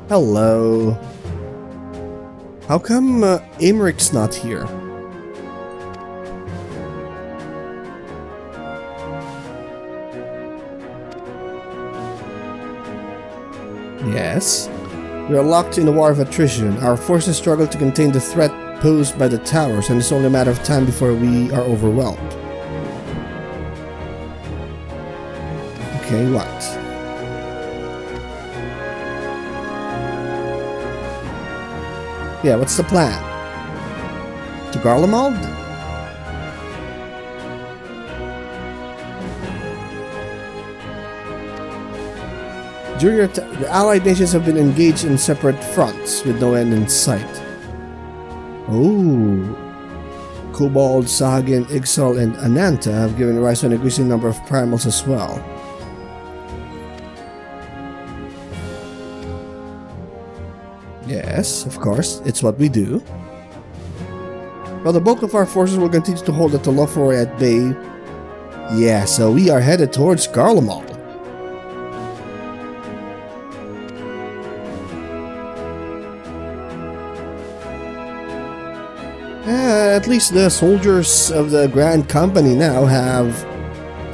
Hello. How come Americ's not here? Yes. We are locked in a war of attrition. Our forces struggle to contain the threat posed by the towers, and it's only a matter of time before we are overwhelmed. Okay, what? Yeah, what's the plan? To Garlemald? During the Allied nations have been engaged in separate fronts with no end in sight. Oh. Kobold, Sahagin, Ixal, and Ananta have given rise to an increasing number of primals as well. Yes, of course, it's what we do. While the bulk of our forces will continue to hold the Telophoroi at bay, yeah, so we are headed towards Garlemald. At least the soldiers of the Grand Company now have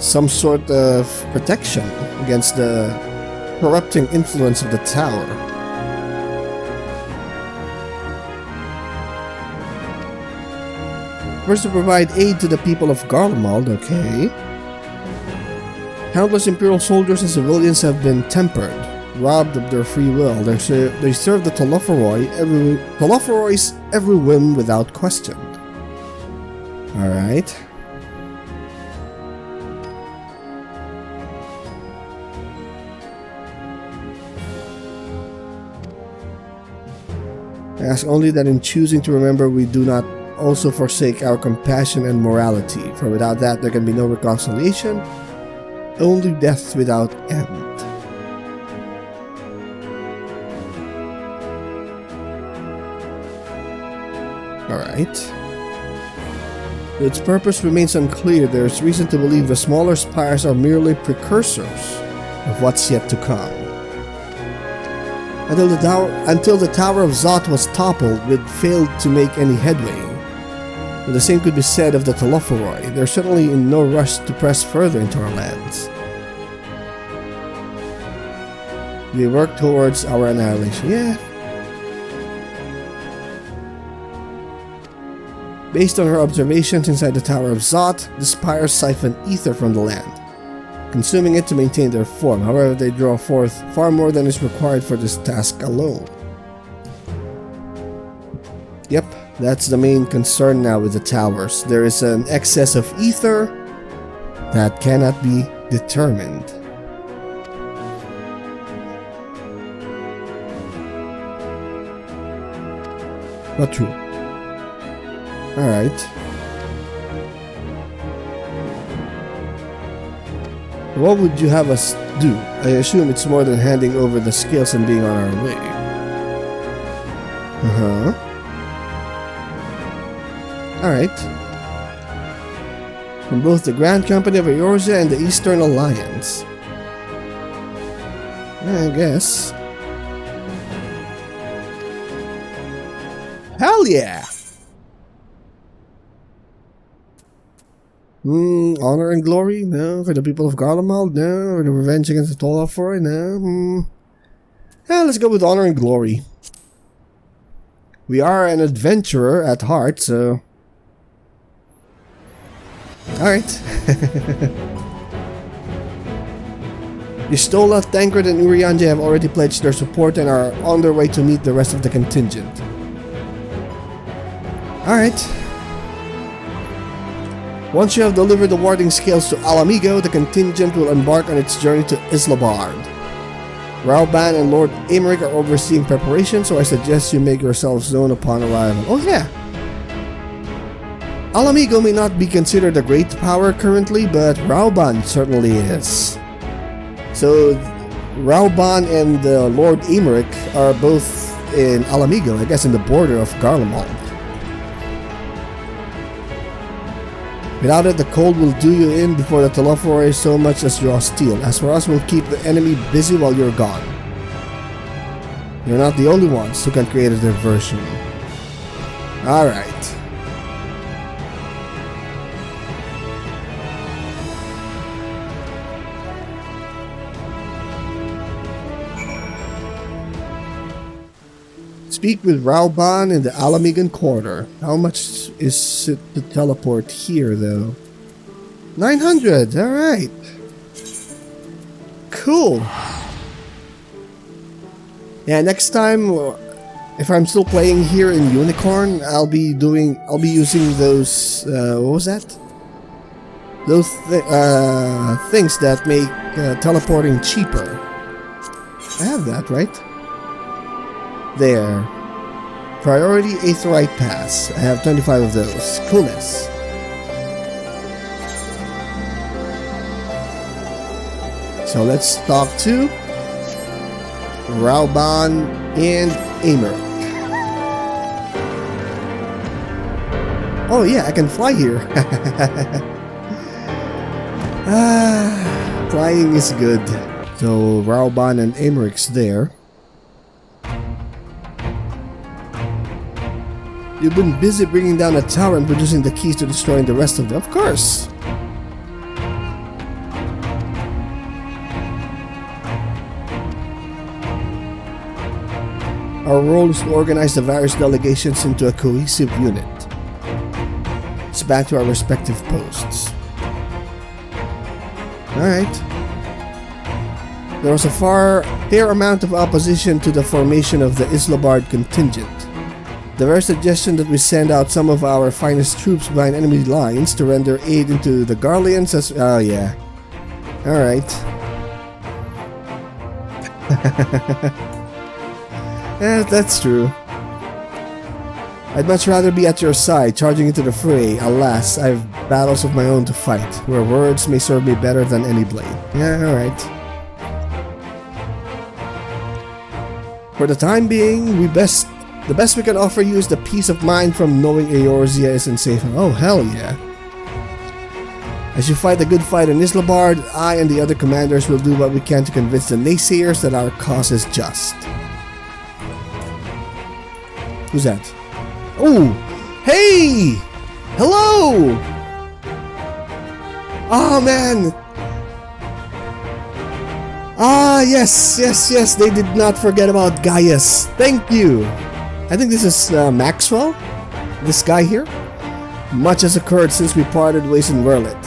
some sort of protection against the corrupting influence of the tower. First, to provide aid to the people of Garlemald, okay. Countless Imperial soldiers and civilians have been tempered, robbed of their free will. They serve the Telophoroi's every whim without question. Alright. I ask only that in choosing to remember we do not also forsake our compassion and morality, for without that there can be no reconciliation, only death without end. Alright. Its purpose remains unclear. There is reason to believe the smaller spires are merely precursors of what's yet to come. Until the Tower of Zot was toppled, we had failed to make any headway. But the same could be said of the Telophoroi. They're certainly in no rush to press further into our lands. We work towards our annihilation. Yeah. Based on her observations inside the Tower of Zot, the spires siphon ether from the land, consuming it to maintain their form. However, they draw forth far more than is required for this task alone. Yep, that's the main concern now with the towers. There is an excess of ether that cannot be determined. But true. Alright. What would you have us do? I assume it's more than handing over the scales and being on our way. Alright. From both the Grand Company of Eorzea and the Eastern Alliance. I guess. Hell yeah! Honor and glory? No. For the people of Garlemald? No. For the revenge against the Telophoroi? No. Yeah, let's go with honor and glory. We are an adventurer at heart, so... Alright. Istola, Tancred, and Urianger have already pledged their support and are on their way to meet the rest of the contingent. Alright. Once you have delivered the warding scales to Alamigo, the contingent will embark on its journey to Islabard. Rauban and Lord Aymeric are overseeing preparations, so I suggest you make yourselves known upon arrival. Oh yeah! Alamigo may not be considered a great power currently, but Rauban certainly is. So, Rauban and Lord Aymeric are both in Alamigo, I guess in the border of Garlemald. Without it, the cold will do you in before the Telophoroi so much as draw steel. As for us, we'll keep the enemy busy while you're gone. You're not the only ones who can create a diversion. Alright. Speak with Rauban in the Alamigan Quarter. How much is it to teleport here, though? 900, alright. Cool. Yeah, next time, if I'm still playing here in Unicorn, I'll be using those, what was that? Those things that make teleporting cheaper. I have that, right? There. Priority Aetheryte Pass. I have 25 of those. Coolness. So let's talk to Rauban and Emeric. Oh yeah, I can fly here. Flying is good. So Rauban and Emeric's there. You've been busy bringing down a tower and producing the keys to destroying the rest of them. Of course. Our role is to organize the various delegations into a cohesive unit. It's back to our respective posts. Alright. There was a fair amount of opposition to the formation of the Islabard contingent. The very suggestion that we send out some of our finest troops behind enemy lines to render aid into the Garleans as... Oh yeah. Alright. Yeah, that's true. I'd much rather be at your side, charging into the fray. Alas, I have battles of my own to fight, where words may serve me better than any blade. Yeah, alright. For the time being, the best we can offer you is the peace of mind from knowing Eorzea isn't safe. Oh, hell yeah. As you fight the good fight in Islabard, I and the other commanders will do what we can to convince the naysayers that our cause is just. Who's that? Oh! Hey! Hello! Oh, man! Ah, yes, they did not forget about Gaius. Thank you! I think this is Maxwell? This guy here? Much has occurred since we parted ways in Werlet.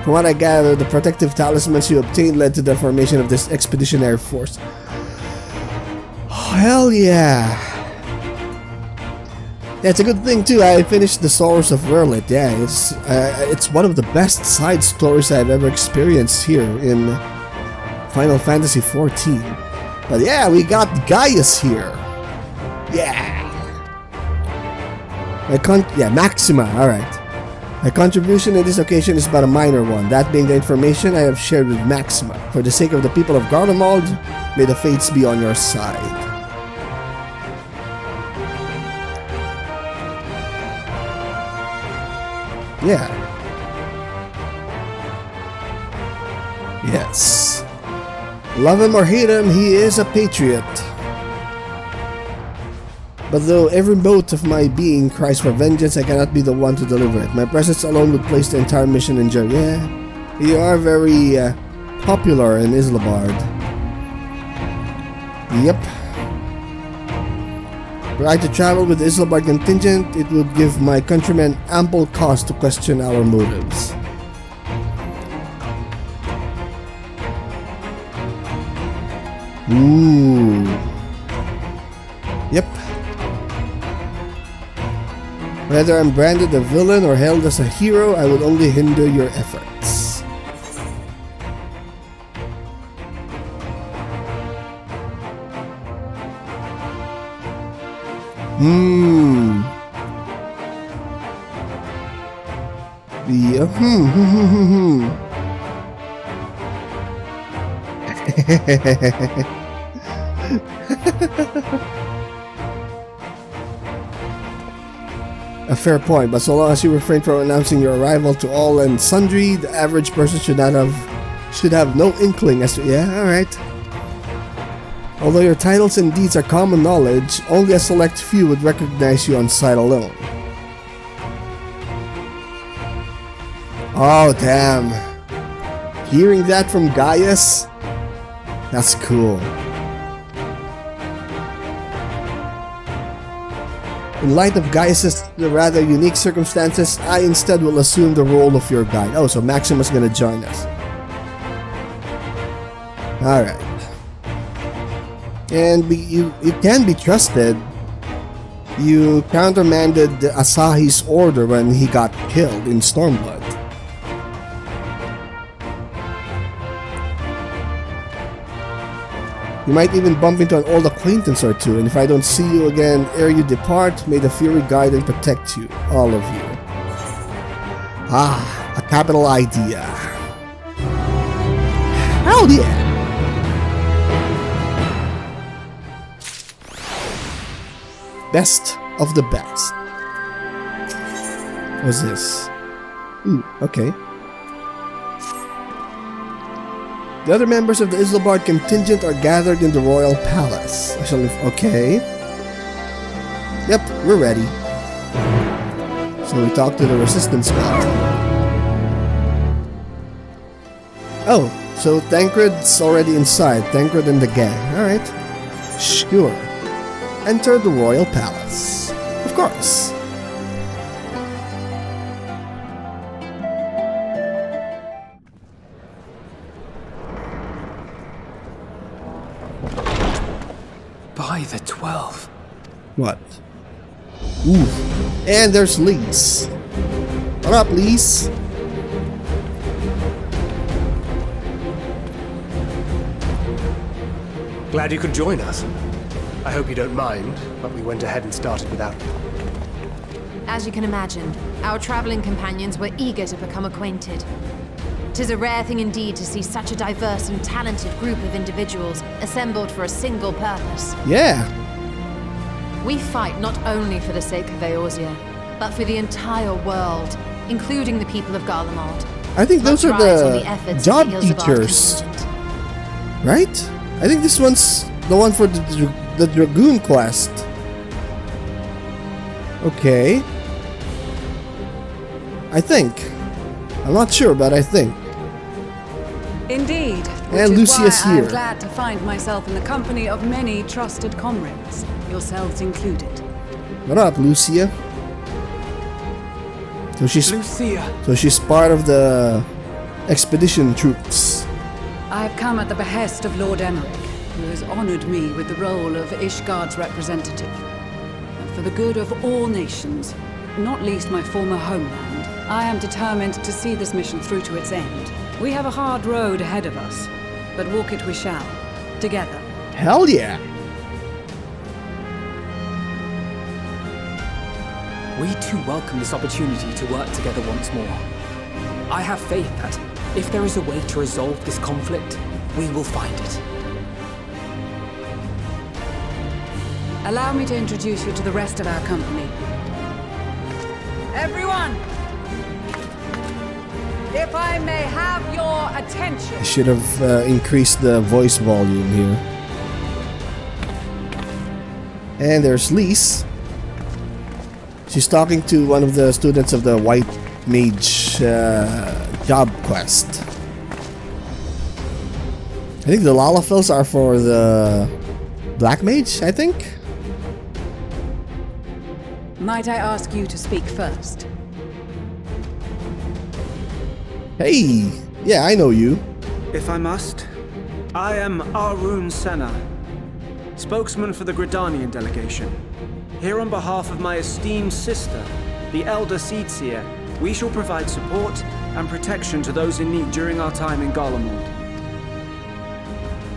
From what I gather, the protective talismans you obtained led to the formation of this expeditionary force. Oh, hell yeah! Yeah, it's a good thing too. I finished the Sorrows of Werlet. Yeah, it's one of the best side stories I've ever experienced here in Final Fantasy XIV. But yeah, we got Gaius here. Yeah. Maxima. All right. My contribution in this occasion is but a minor one. That being the information I have shared with Maxima. For the sake of the people of Garlemald, may the fates be on your side. Yeah. Yes. Love him or hate him, he is a patriot. But though every mote of my being cries for vengeance, I cannot be the one to deliver it. My presence alone would place the entire mission in jeopardy. Yeah, you are very popular in Islabard. Yep. Were I to travel with the Islabard contingent, it would give my countrymen ample cause to question our motives. Ooh. Yep. Whether I'm branded a villain or hailed as a hero, I would only hinder your efforts. A fair point, but so long as you refrain from announcing your arrival to all and sundry, the average person should have no inkling as to... Yeah, alright. Although your titles and deeds are common knowledge, only a select few would recognize you on sight alone. Oh, damn. Hearing that from Gaius? That's cool. In light of Gaius' rather unique circumstances, I instead will assume the role of your guide. Oh, so Maximus is gonna join us. Alright. And you can be trusted. You countermanded Asahi's order when he got killed in Stormblood. You might even bump into an old acquaintance or two, and if I don't see you again ere you depart, may the Fury guide and protect you, all of you. Ah, a capital idea. Hell yeah! Best of the best. What's this? Ooh, okay. The other members of the Islobard contingent are gathered in the royal palace. Okay. Yep, we're ready. So we talk to the resistance guard. Oh, so Tancred's already inside. Tancred and the gang. Alright. Sure. Enter the royal palace. Of course. By the 12. What? Ooh. And there's Lise. What up, Lise? Glad you could join us. I hope you don't mind, but we went ahead and started without you. As you can imagine, our traveling companions were eager to become acquainted. 'Tis a rare thing indeed to see such a diverse and talented group of individuals assembled for a single purpose. Yeah. We fight not only for the sake of Eorzea, but for the entire world, including the people of Garlemald. I think those are the job teachers. Contingent. Right? I think this one's the one for the Dragoon quest. Okay. I think. I'm not sure, but I think. Indeed. And which is Lucia's why here. I'm glad to find myself in the company of many trusted comrades, yourselves included. What up, Lucia? So Lucia! she's part of the expedition troops. I have come at the behest of Lord Emmerich, who has honored me with the role of Ishgard's representative. And for the good of all nations, not least my former homeland, I am determined to see this mission through to its end. We have a hard road ahead of us, but walk it we shall, together. Hell yeah! We too welcome this opportunity to work together once more. I have faith that, if there is a way to resolve this conflict, we will find it. Allow me to introduce you to the rest of our company. Everyone! If I may have your attention. I should have increased the voice volume here. And there's Lise. She's talking to one of the students of the White Mage job quest. I think the Lalafels are for the Black Mage, I think? Might I ask you to speak first? Hey! Yeah, I know you. If I must, I am Arun Senna, spokesman for the Gridanian delegation. Here on behalf of my esteemed sister, the Elder Seedseer, we shall provide support and protection to those in need during our time in Garlemald.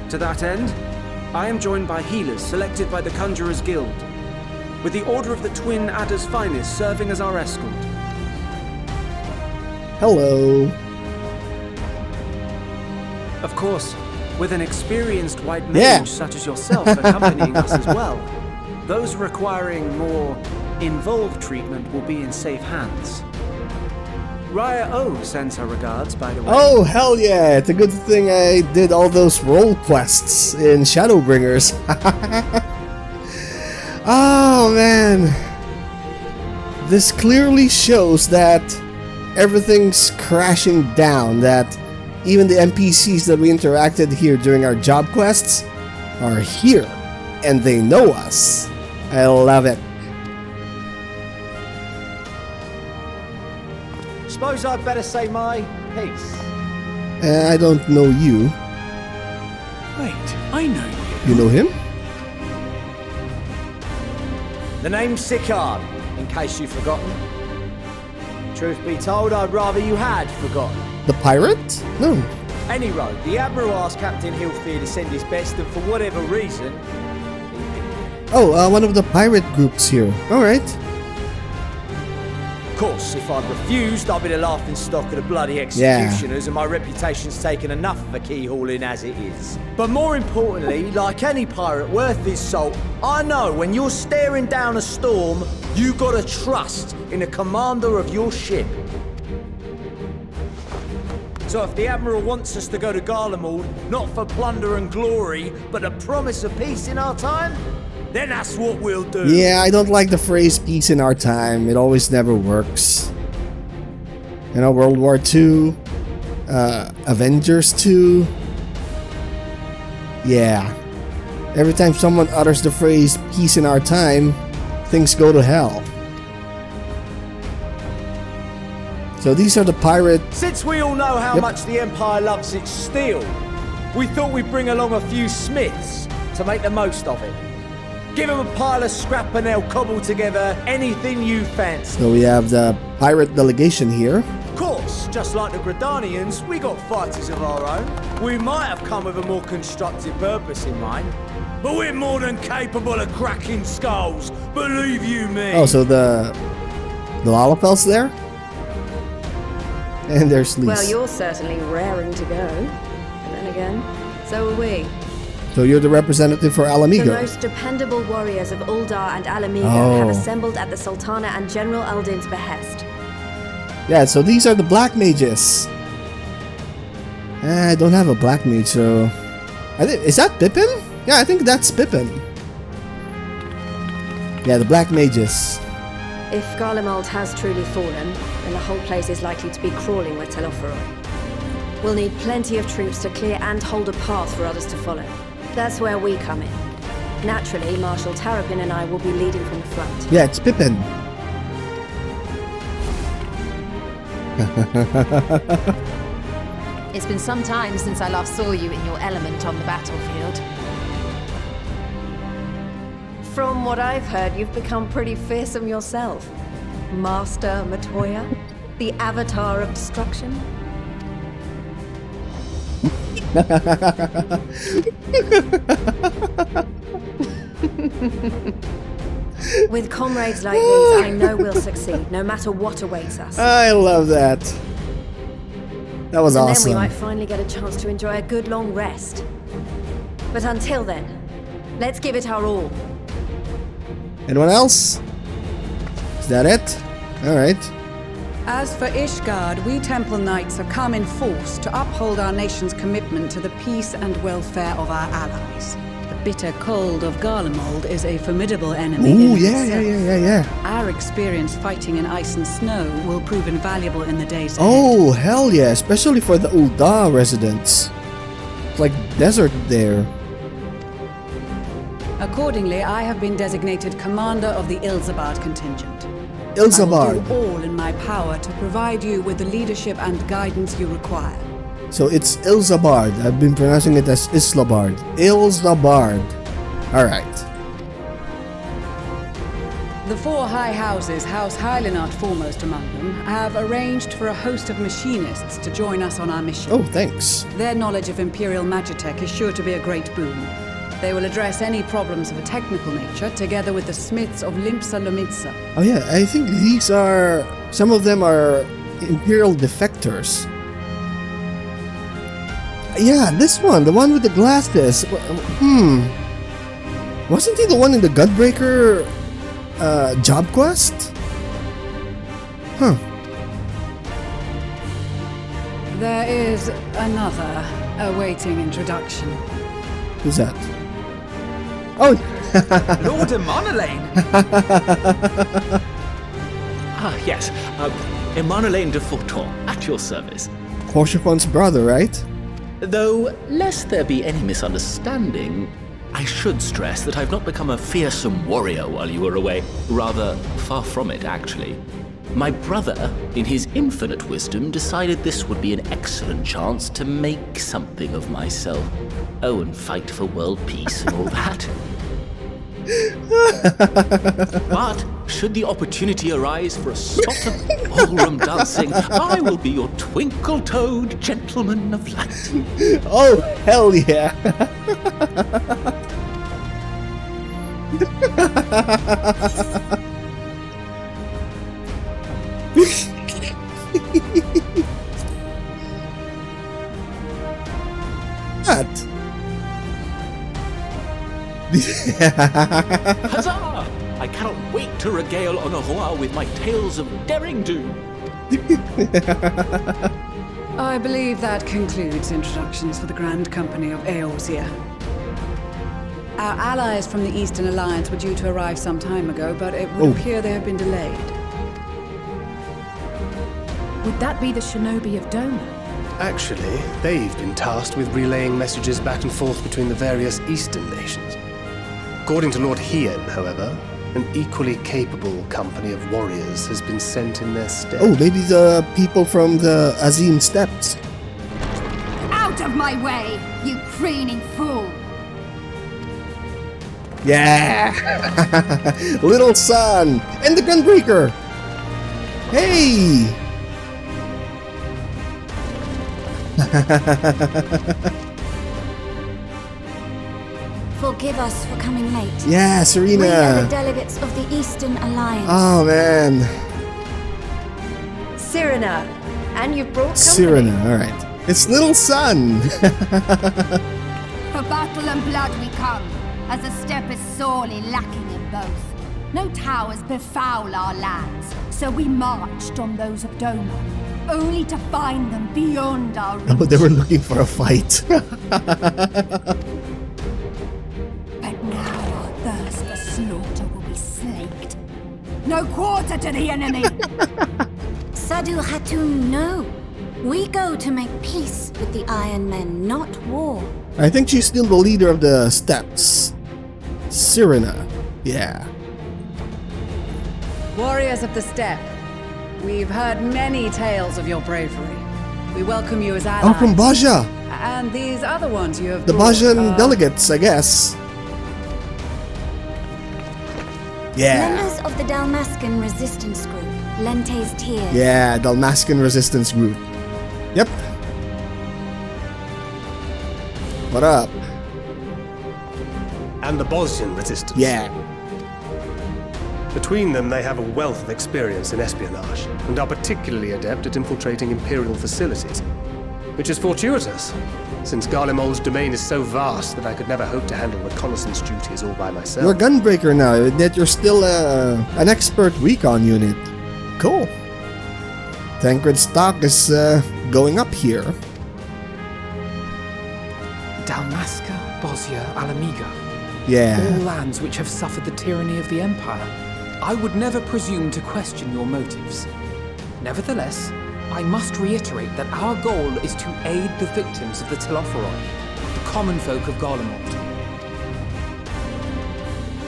To that end, I am joined by healers selected by the Conjurers Guild, with the Order of the Twin Adder's Finest serving as our escort. Hello. Of course, with an experienced white mage such as yourself accompanying us as well, those requiring more involved treatment will be in safe hands. Raya O sends her regards, by the way. Oh, hell yeah! It's a good thing I did all those role quests in Shadowbringers. Oh, man. This clearly shows that everything's crashing down, that even the NPCs that we interacted here during our job quests are here, and they know us. I love it. Suppose I'd better say my piece. I don't know you. Wait, I know you. You know him? The name's Sicard, in case you've forgotten. Truth be told, I'd rather you had forgotten. The pirate? No. Any road, the Admiral asked Captain Hillfear to send his best, and for whatever reason... Oh, one of the pirate groups here. Alright. Of course, if I'd refused, I'd be the laughingstock of the bloody executioners, and my reputation's taken enough of a keyhauling as it is. But more importantly, like any pirate worth his salt, I know when you're staring down a storm, you gotta trust in the commander of your ship. So if the Admiral wants us to go to Garlemald, not for plunder and glory, but the promise of peace in our time, then that's what we'll do. Yeah, I don't like the phrase peace in our time. It always never works. You know, World War II, Avengers 2. Yeah. Every time someone utters the phrase peace in our time, things go to hell. So these are the pirate... Since we all know how much the Empire loves its steel, we thought we'd bring along a few smiths to make the most of it. Give them a pile of scrap and they'll cobble together anything you fancy. So we have the pirate delegation here. Of course, just like the Gridanians, we got fighters of our own. We might have come with a more constructive purpose in mind, but we're more than capable of cracking skulls, believe you me. Oh, so the Lalafels there? And there's Lise. Well, you're certainly raring to go. And then again, so are we. So you're the representative for Alamigo. The most dependable warriors of Uldar and Alamigo have assembled at the Sultana and General Aldin's behest. Yeah, so these are the black mages. I don't have a black mage, so... is that Pippin? Yeah, I think that's Pippin. Yeah, the black mages. If Garlemald has truly fallen, then the whole place is likely to be crawling with Telophoroi. We'll need plenty of troops to clear and hold a path for others to follow. That's where we come in. Naturally, Marshal Tarapin and I will be leading from the front. Yeah, it's Pippin. It's been some time since I last saw you in your element on the battlefield. From what I've heard, you've become pretty fearsome yourself. Master Matoya, the avatar of destruction. With comrades like these, I know we'll succeed, no matter what awaits us. I love that. That was and awesome. Then we might finally get a chance to enjoy a good long rest. But until then, let's give it our all. Anyone else? Is that it? Alright. As for Ishgard, we Temple Knights have come in force to uphold our nation's commitment to the peace and welfare of our allies. The bitter cold of Garlemald is a formidable enemy. Ooh, in yeah. itself. Our experience fighting in ice and snow will prove invaluable in the days ahead. Oh, hell yeah, especially for the Uldar residents. It's like desert there. Accordingly, I have been designated commander of the Ilzabard contingent. Ilzabard. I will do all in my power to provide you with the leadership and guidance you require. So it's Ilzabard. I've been pronouncing it as Islabard. Ilzabard. Alright. The four high houses, House Hylinart foremost among them, have arranged for a host of machinists to join us on our mission. Oh, thanks. Their knowledge of Imperial Magitech is sure to be a great boon. They will address any problems of a technical nature, together with the smiths of Limpsa Lomitsa. Oh yeah, I think these are... Some of them are Imperial defectors. Yeah, this one, the one with the glasses. Wasn't he the one in the Gunbreaker job quest? Huh. There is another awaiting introduction. Who's that? Oh! Lord Emanolain! Yes. Emanolain de Forton, at your service. Horshikone's brother, right? Though, lest there be any misunderstanding, I should stress that I've not become a fearsome warrior while you were away. Rather, far from it, actually. My brother, in his infinite wisdom, decided this would be an excellent chance to make something of myself. Oh, and fight for world peace and all that. But, should the opportunity arise for a spot of ballroom dancing, I will be your twinkle-toed gentleman of light. Oh, hell yeah! What? Huzzah! I cannot wait to regale Honoroa with my tales of daring-do. I believe that concludes introductions for the Grand Company of Eorzea. Our allies from the Eastern Alliance were due to arrive some time ago, but it would appear they have been delayed. Would that be the shinobi of Doma? Actually, they've been tasked with relaying messages back and forth between the various Eastern nations. According to Lord Hien, however, an equally capable company of warriors has been sent in their stead. Oh, maybe the people from the Azim Steppes. Out of my way, you preening fool! Yeah! Little son! And the Gunbreaker! Hey! Forgive us for coming late. Yeah, Serena! We are the delegates of the Eastern Alliance. Oh, man. Cyrena, and you've brought company. Cyrena, alright. It's little son! For battle and blood we come, as the steppe is sorely lacking in both. No towers befoul our lands, so we marched on those of Doma, only to find them beyond our reach. Oh, they were looking for a fight. But now our thirst for slaughter will be slaked. No quarter to the enemy! Sadu Hatun, no. We go to make peace with the Iron Men, not war. I think she's still the leader of the Steppes. Cyrena. Yeah. Warriors of the Steppe, we've heard many tales of your bravery. We welcome you as allies. Oh, from Baja! And these other ones you have The brought Bajan are- delegates, I guess. Yeah. Members of the Dalmascan resistance group, Lente's Tears. Yeah, Dalmascan resistance group. Yep. What up? And the Bosnian resistance. Yeah. Between them, they have a wealth of experience in espionage, and are particularly adept at infiltrating Imperial facilities. Which is fortuitous, since Garlemald's domain is so vast that I could never hope to handle reconnaissance duties all by myself. You're a gunbreaker now, yet you're still an expert recon unit. Cool. Tancred stock is going up here. Dalmasca, Bosnia, Alamiga. Yeah. All lands which have suffered the tyranny of the Empire. I would never presume to question your motives. Nevertheless, I must reiterate that our goal is to aid the victims of the Telophoroi, the common folk of Garlemald.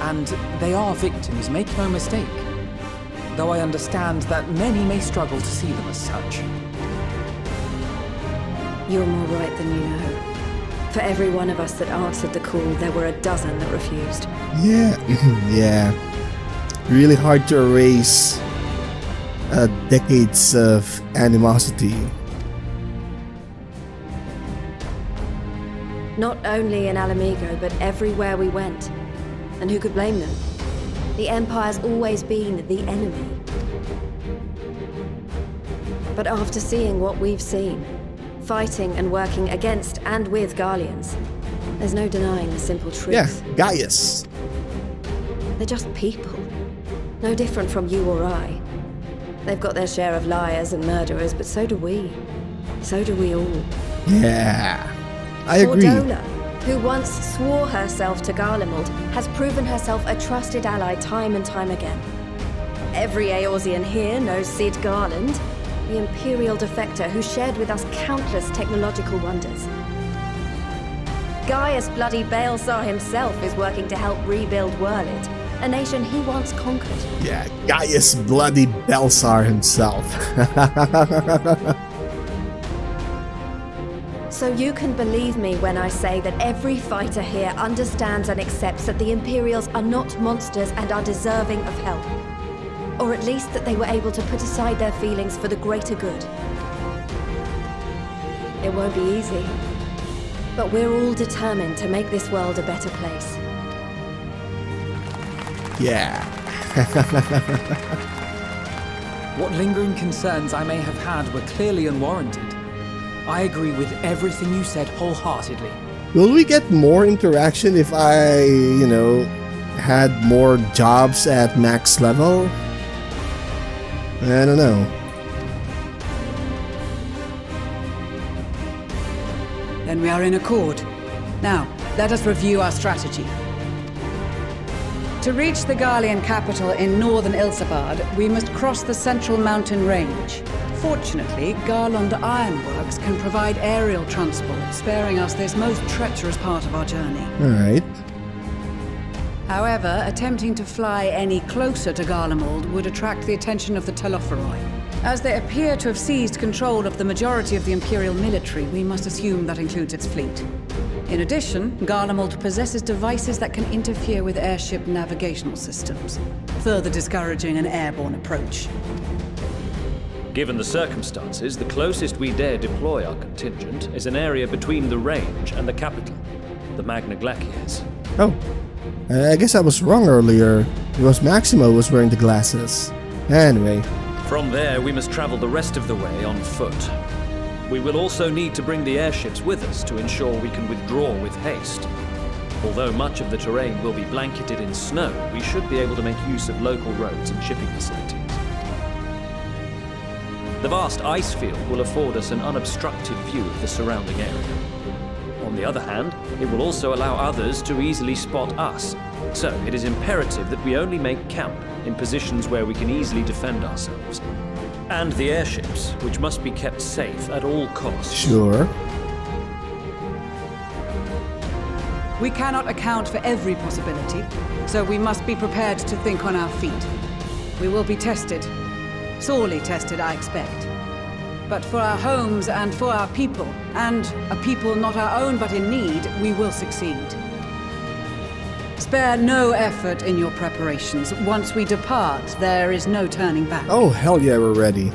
And they are victims, make no mistake. Though I understand that many may struggle to see them as such. You're more right than you know. For every one of us that answered the call, there were a dozen that refused. Yeah. Yeah. Really hard to erase decades of animosity. Not only in Alamigo, but everywhere we went. And who could blame them? The Empire's always been the enemy. But after seeing what we've seen, fighting and working against and with Garleans, there's no denying the simple truth. Yeah, Gaius. They're just people. No different from you or I. They've got their share of liars and murderers, but so do we. So do we all. Yeah, I agree. Fordola, who once swore herself to Garlemald, has proven herself a trusted ally time and time again. Every Eorzean here knows Cid Garland, the Imperial defector who shared with us countless technological wonders. Gaius bloody Baelsar himself is working to help rebuild Werlid, a nation he once conquered. Yeah, Gaius bloody Baelsar himself. So you can believe me when I say that every fighter here understands and accepts that the Imperials are not monsters and are deserving of help. Or at least that they were able to put aside their feelings for the greater good. It won't be easy, but we're all determined to make this world a better place. Yeah. What lingering concerns I may have had were clearly unwarranted. I agree with everything you said wholeheartedly. Will we get more interaction if I, had more jobs at max level? I don't know. Then we are in accord. Now, let us review our strategy. To reach the Garlean capital in northern Ilsabard, we must cross the central mountain range. Fortunately, Garland Ironworks can provide aerial transport, sparing us this most treacherous part of our journey. Alright. However, attempting to fly any closer to Garlemald would attract the attention of the Telophoroi. As they appear to have seized control of the majority of the Imperial military, we must assume that includes its fleet. In addition, Garlemald possesses devices that can interfere with airship navigational systems, further discouraging an airborne approach. Given the circumstances, the closest we dare deploy our contingent is an area between the range and the capital, the Magna Glacies. Oh. I guess I was wrong earlier. It was Maximo who was wearing the glasses. Anyway. From there, we must travel the rest of the way on foot. We will also need to bring the airships with us to ensure we can withdraw with haste. Although much of the terrain will be blanketed in snow, we should be able to make use of local roads and shipping facilities. The vast ice field will afford us an unobstructed view of the surrounding area. On the other hand, it will also allow others to easily spot us, so it is imperative that we only make camp in positions where we can easily defend ourselves. And the airships, which must be kept safe at all costs. Sure. We cannot account for every possibility, so we must be prepared to think on our feet. We will be tested. Sorely tested, I expect. But for our homes and for our people, and a people not our own but in need, we will succeed. Spare no effort in your preparations. Once we depart, there is no turning back. Oh, hell yeah, we're ready.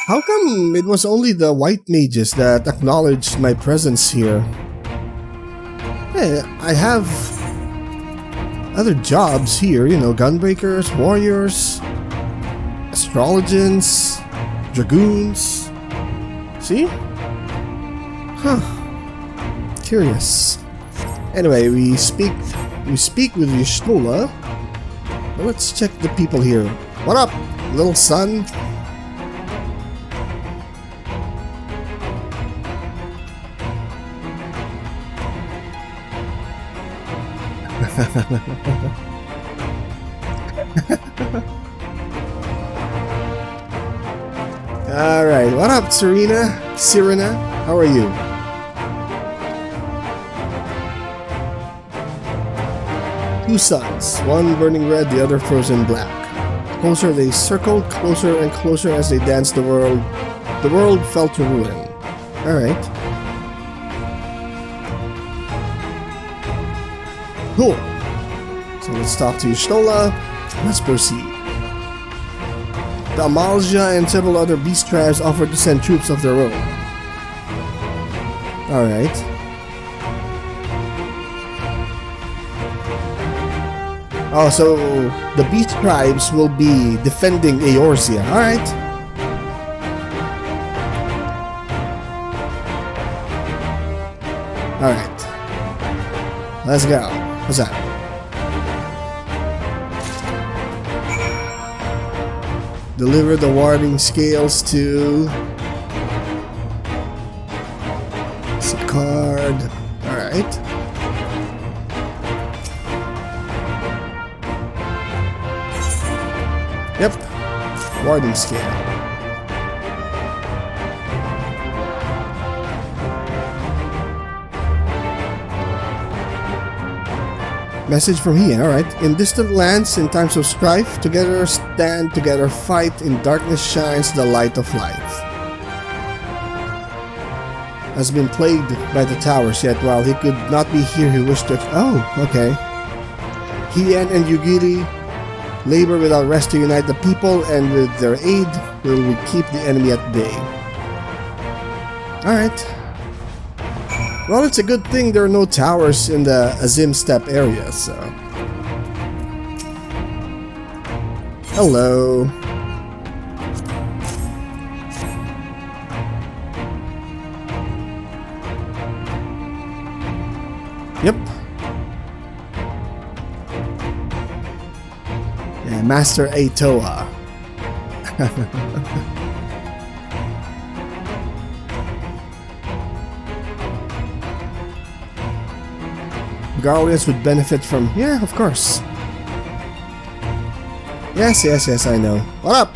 How come it was only the white mages that acknowledged my presence here? Hey, I have other jobs here, gunbreakers, warriors, astrologians, dragoons. See? Huh. Curious. Anyway, we speak with Y'shtola. Well, let's check the people here. What up, little son? Alright, what up, Serena? How are you? Two suns, one burning red, the other frozen black. Closer they circled, closer and closer as they danced the world fell to ruin. Alright. Cool. So let's talk to Y'shtola. Let's proceed. The Amalja and several other beast tribes offered to send troops of their own. Alright. Oh, so the beast tribes will be defending Eorzea. Alright. Alright. Let's go. What's that? Deliver the warding scales to... It's a card. Alright. Yep. Warding scale. Message from Hien, alright. In distant lands, in times of strife, together stand, together fight, in darkness shines the light of life. Has been plagued by the towers, yet while he could not be here, he wished to... Oh, okay. Hien and Yugiri labor without rest to unite the people, and with their aid, will we keep the enemy at bay. Alright. Well, it's a good thing there are no towers in the Azim Steppe area, so... Hello. Yep. Yeah, Master Atoa. Garlians would benefit from... Yeah, of course. Yes, I know. What up,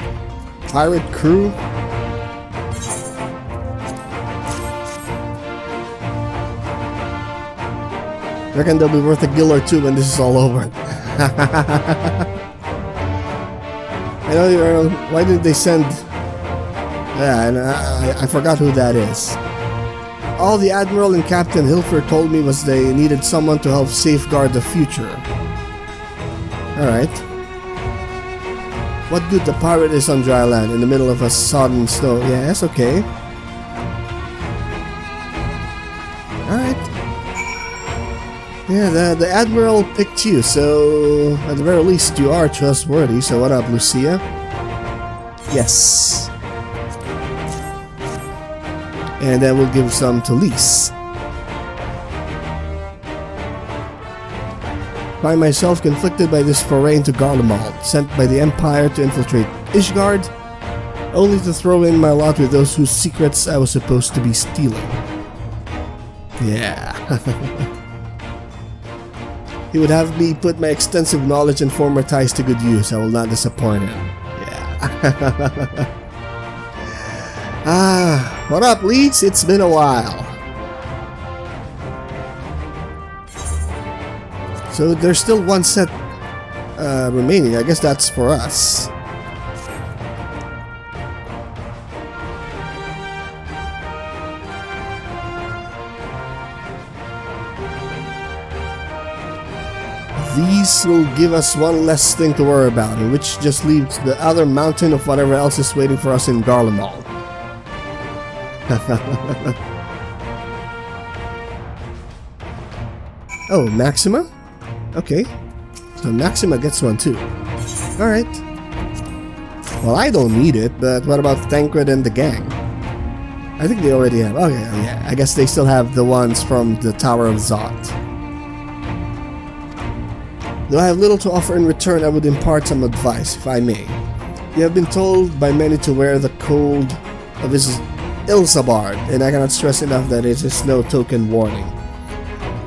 pirate crew? Reckon they'll be worth a gill or two when this is all over. I know, why didn't they send... Yeah, and I forgot who that is. All the Admiral and Captain Hilfer told me was they needed someone to help safeguard the future. Alright. What good the pirate is on dry land in the middle of a sodden snow? Yeah, that's okay. Alright. Yeah, the Admiral picked you, so at the very least you are trustworthy. So what up, Lucia? Yes. And then we'll give some to Lise. Find myself conflicted by this foray into Garlemald, sent by the Empire to infiltrate Ishgard, only to throw in my lot with those whose secrets I was supposed to be stealing. Yeah. He would have me put my extensive knowledge and former ties to good use. I will not disappoint him. Yeah. What up, Leeds? It's been a while. So there's still one set remaining. I guess that's for us. These will give us one less thing to worry about, which just leaves the other mountain of whatever else is waiting for us in Garlemald. Oh, Maxima? Okay. So Maxima gets one too. Alright. Well, I don't need it, but what about Tancred and the gang? I think they already have. Okay, yeah. I guess they still have the ones from the Tower of Zot. Though I have little to offer in return, I would impart some advice, if I may. You have been told by many to wear the code of his Ilsabard, and I cannot stress enough that it is no token warning.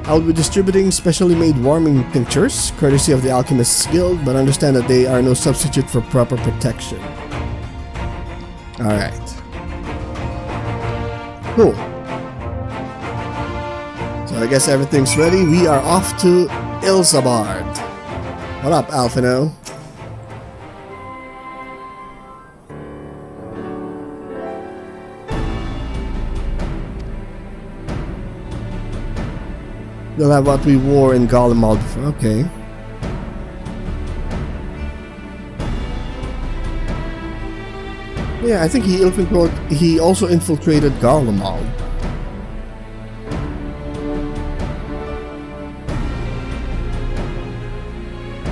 I will be distributing specially made warming tinctures, courtesy of the Alchemist's Guild, but understand that they are no substitute for proper protection. Alright. Cool. So I guess everything's ready. We are off to Ilsabard. What up, Alphino? We'll have what we wore in Garlemald before. Okay. Yeah, I think he also infiltrated Garlemald.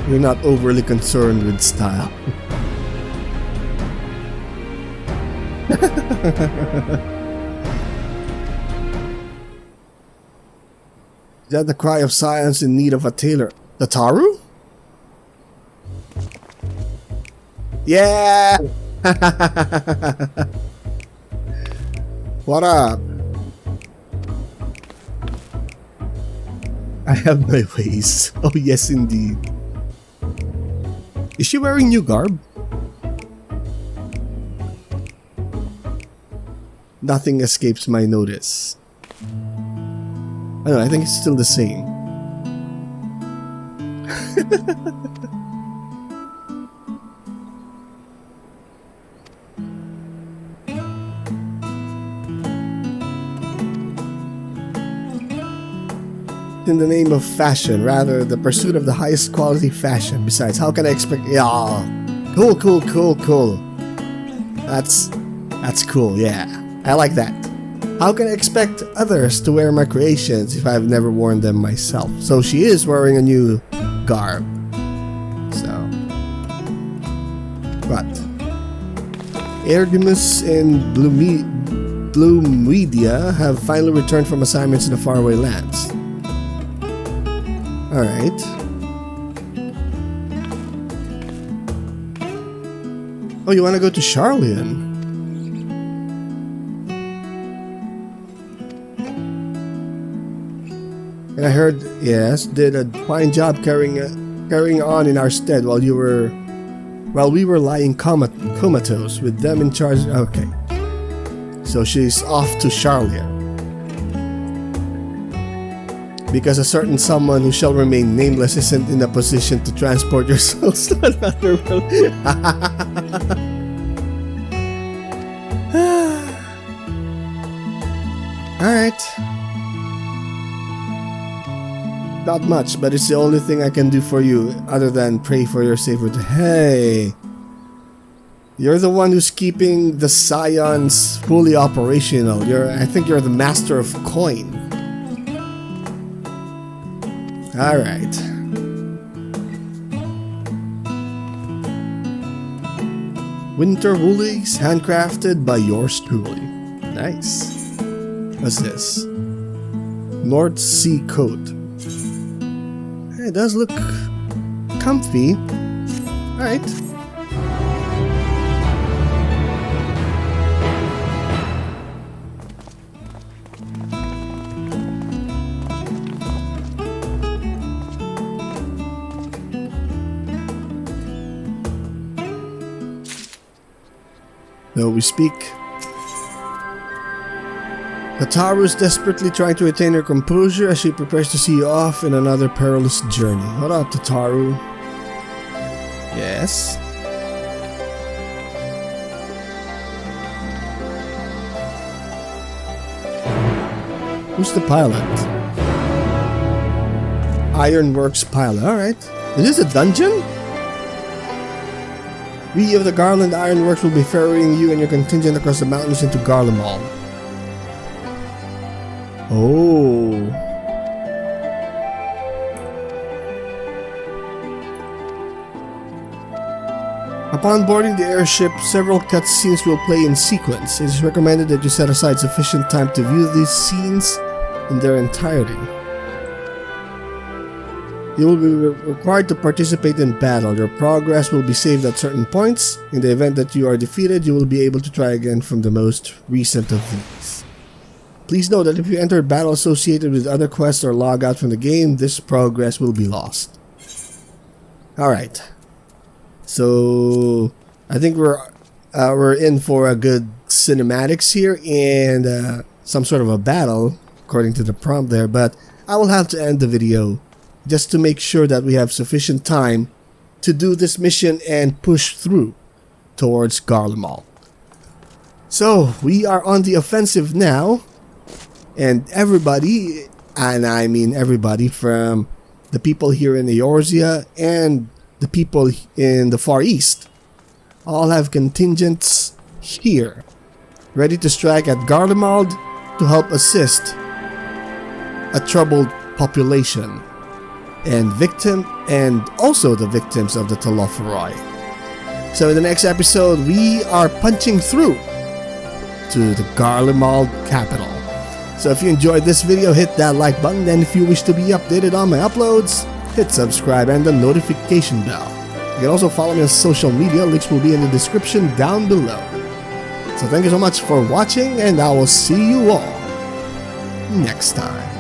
You're not overly concerned with style. that the cry of science in need of a tailor? The Taru? Yeah! What up? I have my ways. Oh yes indeed. Is she wearing new garb? Nothing escapes my notice. I don't know, I think it's still the same. In the name of fashion, rather the pursuit of the highest quality fashion. Besides, how can I expect? Yeah, cool. That's cool. Yeah, I like that. How can I expect others to wear my creations if I've never worn them myself? So she is wearing a new garb. So, but Erdimus and Bloomedia have finally returned from assignments in the faraway lands. Alright. Oh, you want to go to Charlian? And I heard, yes, did a fine job carrying on in our stead while we were lying comatose with them in charge. Okay. So she's off to Charlian. Because a certain someone who shall remain nameless isn't in a position to transport your souls to another world. Alright. Not much, but it's the only thing I can do for you other than pray for your safe return. Hey! You're the one who's keeping the Scions fully operational. I think you're the master of coin. Alright. Winter woolies, handcrafted by yours truly. Nice. What's this? North Sea coat. It does look comfy. Alright. Though we speak. The Taru is desperately trying to retain her composure as she prepares to see you off in another perilous journey. What up, Taru? Yes? Who's the pilot? Ironworks pilot. Alright. Is this a dungeon? We of the Garland Ironworks will be ferrying you and your contingent across the mountains into Garlemald. Oh. Upon boarding the airship, several cutscenes will play in sequence. It is recommended that you set aside sufficient time to view these scenes in their entirety. You will be required to participate in battle. Your progress will be saved at certain points. In the event that you are defeated, you will be able to try again from the most recent of these. Please note that if you enter a battle associated with other quests or log out from the game, this progress will be lost. Alright. So, I think we're in for a good cinematics here and some sort of a battle, according to the prompt there, but I will have to end the video just to make sure that we have sufficient time to do this mission and push through towards Garlemald. So, we are on the offensive now, and everybody, and I mean everybody from the people here in Eorzea and the people in the Far East, all have contingents here, ready to strike at Garlemald to help assist a troubled population and also the victims of the Telophoroi. So in the next episode, we are punching through to the Garlemald capital. So if you enjoyed this video, hit that like button, and if you wish to be updated on my uploads, hit subscribe and the notification bell. You can also follow me on social media, links will be in the description down below. So thank you so much for watching, and I will see you all next time.